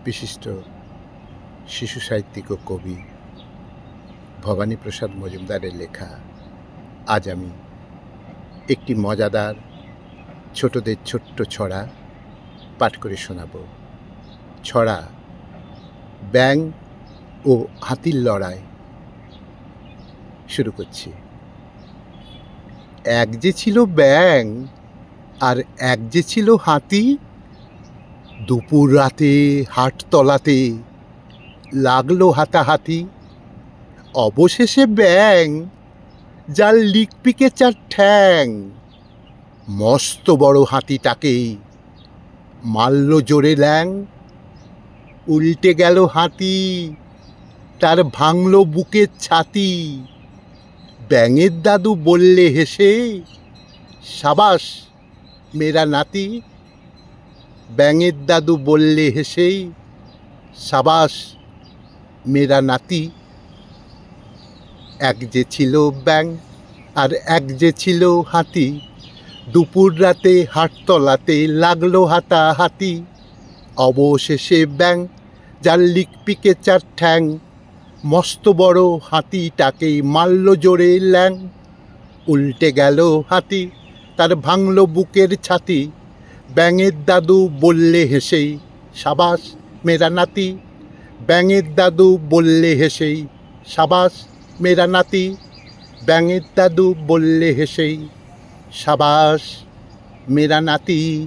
বিশিষ্ট শিশু সাহিত্যিক ও কবি ভবানীপ্রসাদ মজুমদারের লেখা আজ আমি একটি মজাদার ছোটদের ছোট্ট ছড়া পাঠ করে শোনাব। ছড়া ব্যাঙ ও হাতির লড়াই। শুরু করছি। এক যে ছিল ব্যাঙ আর এক যে ছিল হাতি, দুপুর রাতে হাটতলাতে লাগলো হাতাহাতি। অবশেষে ব্যাঙ, যার লিকপিকে চার ঠ্যাং, মস্ত বড় হাতিটাকে মারল জোরে ল্যাং। উল্টে গেল হাতি, তার ভাঙল বুকের ছাতি। ব্যাঙের দাদু বললে হেসে, সাবাস মেরা নাতি। ব্যাঙের দাদু বললে হেসে, সাবাস মেরা নাতি। এক যে ছিল ব্যাঙ আর এক যে ছিল হাতি, দুপুর রাতে হাটতলাতে লাগলো হাতাহাতি। অবশেষে ব্যাঙ, যার লিকপিকে চার ঠ্যাং, মস্ত বড় হাতিটাকে মারল জোরে ল্যাং। উল্টে গেল হাতি, তার ভাঙল বুকের ছাতি। ব্যাঙের দাদু বললে হেসেই, সাবাস মেরা নাতি। ব্যাঙের দাদু বললে হেসেই, সাবাস মেরা নাতি। ব্যাঙের দাদু বললে হেসেই, সাবাস মেরা নাতি।